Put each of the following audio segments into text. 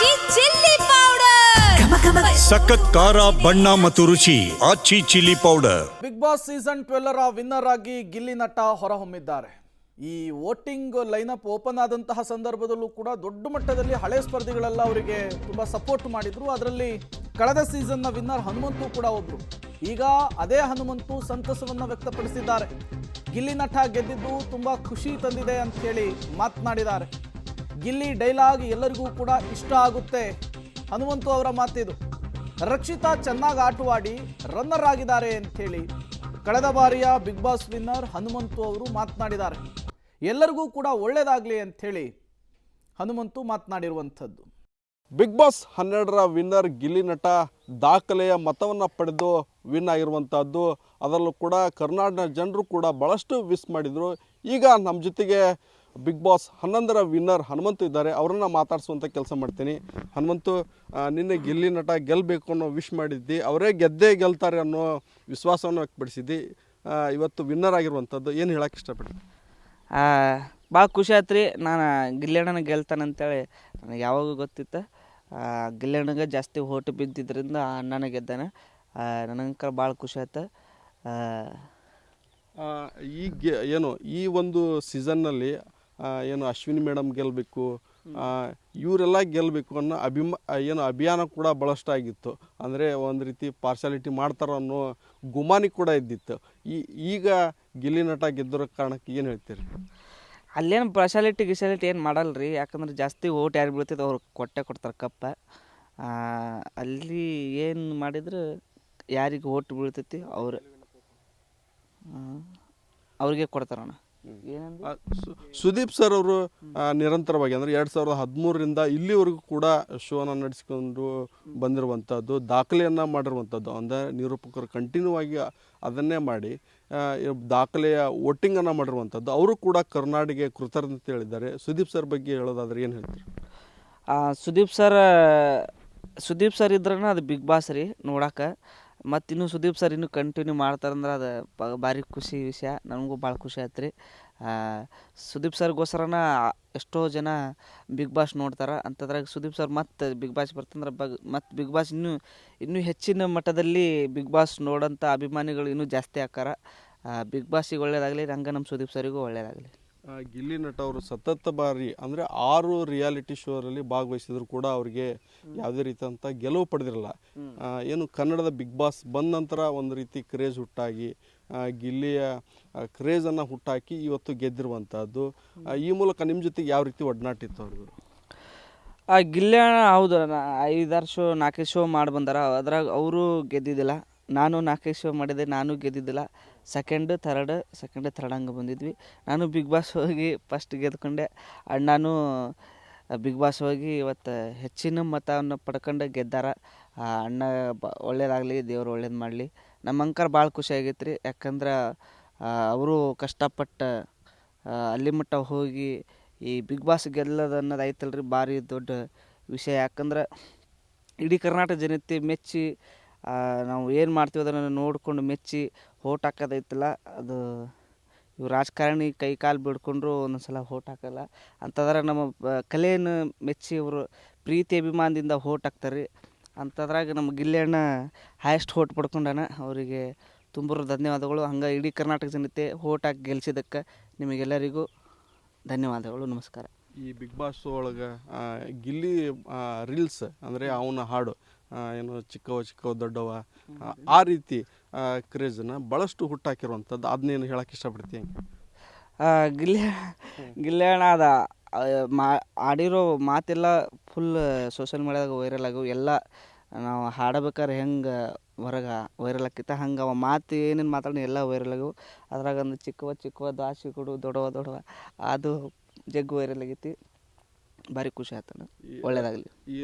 ಆಚಿ chilli powder ಸಖತ್ ಖಾರ ಬಣ್ಣ ಮತ್ತು ರುಚಿ Aachi chilli powder. Big Boss season 12 winner ಆಗಿ ಗಿಲ್ಲಿ ನಟ ಹೊರಹೊಮ್ಮಿದ್ದಾರೆ. ಈ ವೋಟಿಂಗ್ ಲೈನಪ್ ಓಪನ್ ಆದಂತಹ ಸಂದರ್ಭದಲ್ಲೂ ಕೂಡ ದೊಡ್ಡ ಮಟ್ಟದಲ್ಲಿ ಹಳೆ ಸ್ಪರ್ಧಿಗಳೆಲ್ಲ ಅವರಿಗೆ ತುಂಬಾ ಸಪೋರ್ಟ್ ಮಾಡಿದ್ರು. ಅದರಲ್ಲಿ ಕಳೆದ ಸೀಸನ್ನ ವಿನ್ನರ್ ಹನುಮಂತು ಕೂಡ ಒಬ್ರು. ಈಗ ಅದೇ ಹನುಮಂತು ಸಂತಸವನ್ನ ವ್ಯಕ್ತಪಡಿಸಿದ್ದಾರೆ. ಗಿಲ್ಲಿ ನಟ ಗೆದ್ದಿದ್ದು ತುಂಬಾ ಖುಷಿ ತಂದಿದೆ ಅಂತ ಹೇಳಿ ಮಾತನಾಡಿದ್ದಾರೆ. ಗಿಲ್ಲಿ ಡೈಲಾಗ್ ಎಲ್ಲರಿಗೂ ಕೂಡ ಇಷ್ಟ ಆಗುತ್ತೆ. ಹನುಮಂತು ಅವರ ಮಾತಿದು. ರಕ್ಷಿತಾ ಚೆನ್ನಾಗಿ ಆಟವಾಡಿ ರನ್ನರ್ ಆಗಿದ್ದಾರೆ ಅಂತ ಹೇಳಿ ಕಳೆದ ಬಾರಿಯ ಬಿಗ್ ಬಾಸ್ ವಿನ್ನರ್ ಹನುಮಂತು ಅವರು ಮಾತನಾಡಿದ್ದಾರೆ. ಎಲ್ಲರಿಗೂ ಕೂಡ ಒಳ್ಳೆಯದಾಗಲಿ ಅಂತ ಹೇಳಿ ಹನುಮಂತು ಮಾತನಾಡಿರುವಂಥದ್ದು. ಬಿಗ್ ಬಾಸ್ 12ರ ವಿನ್ನರ್ ಗಿಲ್ಲಿ ನಟ ದಾಖಲೆಯ ಮತವನ್ನು ಪಡೆದು ವಿನ್ ಆಗಿರುವಂಥದ್ದು. ಅದರಲ್ಲೂ ಕೂಡ ಕರ್ನಾಟಕ ಜನರು ಕೂಡ ಭಾಳಷ್ಟು ವಿಶ್ ಮಾಡಿದರು. ಈಗ ನಮ್ಮ ಜೊತೆಗೆ ಬಿಗ್ ಬಾಸ್ 11ರ ವಿನ್ನರ್ ಹನುಮಂತು ಇದ್ದಾರೆ. ಅವರನ್ನು ಮಾತಾಡಿಸುವಂಥ ಕೆಲಸ ಮಾಡ್ತೀನಿ. ಹನುಮಂತು, ನಿನ್ನೆ ಗಿಲ್ಲಿ ನಟ ಗೆಲ್ಲಬೇಕು ಅನ್ನೋ ವಿಶ್ ಮಾಡಿದ್ದಿ, ಅವರೇ ಗೆದ್ದೇ ಗೆಲ್ತಾರೆ ಅನ್ನೋ ವಿಶ್ವಾಸವನ್ನು ವ್ಯಕ್ತಪಡಿಸಿದ್ದಿ. ಇವತ್ತು ವಿನ್ನರ್ ಆಗಿರುವಂಥದ್ದು ಏನು ಹೇಳಕ್ಕೆ ಇಷ್ಟಪಡ್ತೀನಿ? ಭಾಳ ಖುಷಿ ಆಯ್ತು ರೀ. ನಾನು ಗಿಲ್ಲಣ್ಣನ ಗೆಲ್ತಾನಂತೇಳಿ ನನಗೆ ಯಾವಾಗೂ ಗೊತ್ತಿತ್ತು. ಗಿಲ್ಲಣ್ಣಗೆ ಜಾಸ್ತಿ ಓಟು ಬಿದ್ದಿದ್ದರಿಂದ ಅಣ್ಣನ ಗೆದ್ದಾನೆ. ನನಗೆ ಭಾಳ ಖುಷಿ ಆಯ್ತು. ಈಗ ಏನು ಈ ಒಂದು ಸೀಸನ್ನಲ್ಲಿ ಏನು ಅಶ್ವಿನಿ ಮೇಡಮ್ ಗೆಲ್ಲಬೇಕು, ಇವರೆಲ್ಲ ಗೆಲ್ಲಬೇಕು ಅನ್ನೋ ಅಭಿಯಾನ ಕೂಡ ಭಾಳಷ್ಟು ಆಗಿತ್ತು. ಅಂದರೆ ಒಂದು ರೀತಿ ಪಾರ್ಶಾಲಿಟಿ ಮಾಡ್ತಾರೋ ಅನ್ನೋ ಗುಮಾನಿ ಕೂಡ ಇದ್ದಿತ್ತು. ಈಗ ಗಿಲ್ಲಿ ನಟ ಗೆದ್ದಿರೋ ಕಾರಣಕ್ಕೆ ಏನು ಹೇಳ್ತೀರಿ? ಅಲ್ಲೇನು ಗಿಶಾಲಿಟಿ ಏನು ಮಾಡಲ್ಲ ರೀ. ಯಾಕಂದ್ರೆ ಜಾಸ್ತಿ ಓಟ್ ಯಾರು ಬೀಳ್ತೈತೆ ಅವ್ರು ಕೊಡ್ತಾರೆ ಕಪ್ಪ. ಅಲ್ಲಿ ಏನು ಮಾಡಿದ್ರೆ ಯಾರಿಗೆ ಓಟ್ ಬೀಳ್ತೈತಿ ಅವ್ರಿಗೆ ಕೊಡ್ತಾರಣ್ಣ. ಸುದೀಪ್ ಸರ್ ಅವರು ನಿರಂತರವಾಗಿ ಅಂದರೆ 2013ರಿಂದ ಇಲ್ಲಿವರೆಗೂ ಕೂಡ ಶೋನ ನಡೆಸ್ಕೊಂಡು ಬಂದಿರುವಂಥದ್ದು, ದಾಖಲೆಯನ್ನು ಮಾಡಿರುವಂಥದ್ದು. ಅಂದರೆ ನಿರೂಪಕರು ಕಂಟಿನ್ಯೂ ಆಗಿ ಅದನ್ನೇ ಮಾಡಿ ದಾಖಲೆಯ ವೋಟಿಂಗನ್ನು ಮಾಡಿರುವಂಥದ್ದು. ಅವರು ಕೂಡ ಕರ್ನಾಟಕ ಕೃತಜ್ಞತೆ ಹೇಳಿದ್ದಾರೆ. ಸುದೀಪ್ ಸರ್ ಬಗ್ಗೆ ಹೇಳೋದಾದ್ರೆ ಏನು ಹೇಳ್ತಾರೆ? ಸುದೀಪ್ ಸರ್ ಇದ್ರೇ ಅದು ಬಿಗ್ ಬಾಸ್ ರೀ ನೋಡೋಕೆ. ಮತ್ತು ಇನ್ನೂ ಸುದೀಪ್ ಸರ್ ಇನ್ನೂ ಕಂಟಿನ್ಯೂ ಮಾಡ್ತಾರಂದ್ರೆ ಅದು ಭಾರಿ ಖುಷಿ ವಿಷಯ. ನನಗೂ ಭಾಳ ಖುಷಿ ಆಯ್ತು ರೀ. ಸುದೀಪ್ ಸರ್ಗೋಸ್ಕರನ ಎಷ್ಟೋ ಜನ ಬಿಗ್ ಬಾಸ್ ನೋಡ್ತಾರೆ. ಅಂಥದ್ರಾಗ ಸುದೀಪ್ ಸರ್ ಮತ್ತು ಬಿಗ್ ಬಾಸ್ ಬರ್ತಂದ್ರೆ ಮತ್ತು ಬಿಗ್ ಬಾಸ್ ಇನ್ನೂ ಹೆಚ್ಚಿನ ಮಟ್ಟದಲ್ಲಿ ಬಿಗ್ ಬಾಸ್ ನೋಡೋಂಥ ಅಭಿಮಾನಿಗಳು ಇನ್ನೂ ಜಾಸ್ತಿ ಆಕಾರ. ಬಿಗ್ ಬಾಸಿಗೆ ಒಳ್ಳೇದಾಗಲಿ, ಹಂಗೆ ನಮ್ಮ ಸುದೀಪ್ ಸರಿಗೂ ಒಳ್ಳೇದಾಗಲಿ. ಗಿಲ್ಲಿ ನಟ ಅವರು ಸತತ ಬಾರಿ ಅಂದರೆ 6 ರಿಯಾಲಿಟಿ ಶೋರಲ್ಲಿ ಭಾಗವಹಿಸಿದ್ರು ಕೂಡ ಅವರಿಗೆ ಯಾವುದೇ ರೀತಿಯಂಥ ಗೆಲುವು ಪಡೆದಿರಲ್ಲ. ಏನು ಕನ್ನಡದ ಬಿಗ್ ಬಾಸ್ ಬಂದ ನಂತರ ಒಂದು ರೀತಿ ಕ್ರೇಜ್ ಹುಟ್ಟಾಗಿ ಗಿಲ್ಲಿಯ ಕ್ರೇಜನ್ನು ಹುಟ್ಟಾಕಿ ಇವತ್ತು ಗೆದ್ದಿರುವಂಥದ್ದು. ಈ ಮೂಲಕ ನಿಮ್ಮ ಜೊತೆಗೆ ಯಾವ ರೀತಿ ಒಡನಾಟ ಇತ್ತು ಅವ್ರದ್ದು? ಗಿಲ್ಲಿ ಹೌದು, 5-6 ಶೋ 4 ಶೋ ಮಾಡಿ ಬಂದಾರ. ಅದ್ರಾಗ ಅವರು ಗೆದ್ದಿದ್ದಿಲ್ಲ. ನಾನು 4 ಶೋ ಮಾಡಿದೆ, ನಾನು ಗೆದ್ದಿದ್ದಿಲ್ಲ. ಸೆಕೆಂಡ್ ಥರ್ಡ್ ಹಂಗೆ ಬಂದಿದ್ವಿ. ನಾನು ಬಿಗ್ ಬಾಸ್ ಹೋಗಿ ಫಸ್ಟ್ ಗೆದ್ಕೊಂಡೆ. ಅಣ್ಣನೂ ಬಿಗ್ ಬಾಸ್ ಹೋಗಿ ಇವತ್ತು ಹೆಚ್ಚಿನ ಮತವನ್ನು ಪಡ್ಕೊಂಡು ಗೆದ್ದಾರ. ಅಣ್ಣ ಒಳ್ಳೇದಾಗಲಿ, ದೇವ್ರು ಒಳ್ಳೇದು ಮಾಡಲಿ. ನಮ್ಮ ಅಂಕರ್ ಭಾಳ ಖುಷಿ ಆಗೈತೆ ರೀ. ಯಾಕಂದ್ರೆ ಅವರು ಕಷ್ಟಪಟ್ಟು ಅಲ್ಲಿ ಮಟ್ಟ ಹೋಗಿ ಈ ಬಿಗ್ ಬಾಸ್ ಗೆಲ್ಲೋದು ಅನ್ನೋದು ಐತಲ್ಲ ರೀ, ಭಾರಿ ದೊಡ್ಡ ವಿಷಯ. ಯಾಕಂದ್ರೆ ಇಡೀ ಕರ್ನಾಟಕ ಜನತೆ ಮೆಚ್ಚಿ ನಾವು ಏನು ಮಾಡ್ತೀವಿ ಅದನ್ನು ನೋಡಿಕೊಂಡು ಮೆಚ್ಚಿ ಓಟ್ ಹಾಕೋದೈತಲ್ಲ, ಅದು ಇವು ರಾಜಕಾರಣಿ ಕೈ ಕಾಲು ಬಿಡ್ಕೊಂಡ್ರು ಒಂದೊಂದು ಸಲ ಓಟ್ ಹಾಕಲ್ಲ. ಅಂಥದ್ರಾಗ ನಮ್ಮ ಕಲೆಯನ್ನು ಮೆಚ್ಚಿ ಇವರು ಪ್ರೀತಿ ಅಭಿಮಾನದಿಂದ ಓಟ್ ಹಾಕ್ತಾರೆ ರೀ. ಅಂಥದ್ರಾಗ ನಮ್ಮ ಗಿಲ್ಲಿ ಅಣ್ಣ ಹೈಯೆಸ್ಟ್ ಓಟ್ ಪಡ್ಕೊಂಡಾನ. ಅವರಿಗೆ ತುಂಬ ಧನ್ಯವಾದಗಳು. ಹಂಗೆ ಇಡೀ ಕರ್ನಾಟಕ ಜನತೆ ಓಟ್ ಹಾಕಿ ಗೆಲ್ಸಿದ್ದಕ್ಕೆ ನಿಮಗೆಲ್ಲರಿಗೂ ಧನ್ಯವಾದಗಳು. ನಮಸ್ಕಾರ. ಈ ಬಿಗ್ ಬಾಸ್ ಒಳಗೆ ಗಿಲ್ಲಿ ರೀಲ್ಸ್ ಅಂದರೆ ಅವನ ಹಾಡು ಏನು ಚಿಕ್ಕವ ದೊಡ್ಡವ ಆ ರೀತಿ ಕ್ರೇಜನ್ನು ಭಾಳಷ್ಟು ಹುಟ್ಟಾಕಿರುವಂಥದ್ದು. ಅದನ್ನೇನು ಹೇಳಕ್ಕೆ ಇಷ್ಟಪಡ್ತೀನಿ? ಗಿಲ್ಲಿ ಅಣ್ಣ ಅದ ಆಡಿರೋ ಮಾತೆಲ್ಲ ಫುಲ್ ಸೋಷಿಯಲ್ ಮೀಡ್ಯಾದಾಗ ವೈರಲ್ ಆಗವು. ಎಲ್ಲ ನಾವು ಹಾಡಬೇಕಾದ್ರೆ ಹೆಂಗೆ ಹೊರಗೆ ವೈರಲ್ ಆಕಿತ್ತ ಹಂಗೆ ಅವ ಮಾತು ಏನೇನು ಮಾತಾಡಿ ಎಲ್ಲ ವೈರಲ್ ಆಗವು. ಅದ್ರಾಗ ಒಂದು ಚಿಕ್ಕವ ದಾಸಿ ಕೊಡು ದೊಡ್ಡವ ಅದು ಜಗ್ಗು ವೈರಲ್ ಆಗೈತಿ. ಭಾರಿ ಖುಷಿ ಆಯ್ತು. ಒಳ್ಳೇದಾಗಲಿ. ಈ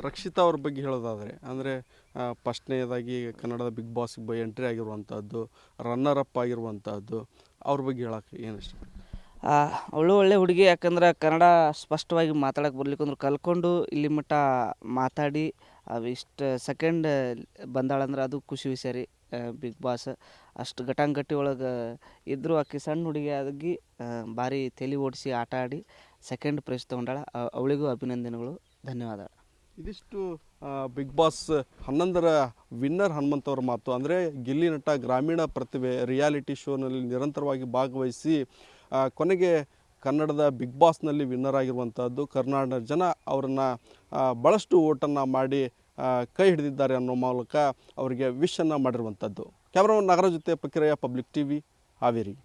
ರಕ್ಷಿತಾ ಅವ್ರ ಬಗ್ಗೆ ಹೇಳೋದಾದರೆ ಅಂದರೆ ಫಸ್ಟ್ನೇದಾಗಿ ಕನ್ನಡದ ಬಿಗ್ ಬಾಸ್ಗೆ ಎಂಟ್ರಿ ಆಗಿರುವಂಥದ್ದು, ರನ್ನರ್ ಅಪ್ ಆಗಿರುವಂಥದ್ದು, ಅವ್ರ ಬಗ್ಗೆ ಹೇಳೋಕ್ಕೆ ಏನು ಇಷ್ಟ? ಒಳ್ಳೆ ಹುಡುಗಿ. ಯಾಕಂದ್ರೆ ಕನ್ನಡ ಸ್ಪಷ್ಟವಾಗಿ ಮಾತಾಡೋಕೆ ಬರ್ಲಿಕ್ಕಂದ್ರೆ ಕಲ್ಕೊಂಡು ಇಲ್ಲಿ ಮಟ್ಟ ಮಾತಾಡಿ ಇಷ್ಟು ಸೆಕೆಂಡ್ ಬಂದಾಳಂದ್ರೆ ಅದು ಖುಷಿ ವಿಷಯ ರೀ. ಬಿಗ್ ಬಾಸ್ ಅಷ್ಟು ಘಟಾಂಗಟ್ಟಿ ಒಳಗೆ ಇದ್ದರೂ ಆಕೆ ಸಣ್ಣ ಹುಡುಗಿ ಆಗಿ ಭಾರಿ ತಲೆ ಓಡಿಸಿ ಆಟ ಆಡಿ ಸೆಕೆಂಡ್ ಪ್ರೈಸ್ ತೊಗೊಂಡಾಳ. ಅವಳಿಗೂ ಅಭಿನಂದನೆಗಳು, ಧನ್ಯವಾದ. ಇದಿಷ್ಟು ಬಿಗ್ ಬಾಸ್ 11ರ ವಿನ್ನರ್ ಹನುಮಂತವ್ರ ಮಾತು. ಅಂದರೆ ಗಿಲ್ಲಿ ನಟ ಗ್ರಾಮೀಣ ಪ್ರತಿಭೆ ರಿಯಾಲಿಟಿ ಶೋನಲ್ಲಿ ನಿರಂತರವಾಗಿ ಭಾಗವಹಿಸಿ ಕೊನೆಗೆ ಕನ್ನಡದ ಬಿಗ್ ಬಾಸ್ನಲ್ಲಿ ವಿನ್ನರ್ ಆಗಿರುವಂಥದ್ದು. ಕರ್ನಾಟಕ ಜನ ಅವರನ್ನು ಭಾಳಷ್ಟು ಓಟನ್ನು ಮಾಡಿ ಕೈ ಹಿಡಿದಿದ್ದಾರೆ ಅನ್ನೋ ಮೂಲಕ ಅವರಿಗೆ ವಿಶನ್ನು ಮಾಡಿರುವಂಥದ್ದು. ಕ್ಯಾಮ್ರಾಮನ್ ನಾಗರಾಜ್ ಜೊತೆ ಪಕ್ಕಿರಯ್ಯ, ಪಬ್ಲಿಕ್ ಟಿವಿ, ಹಾವೇರಿ.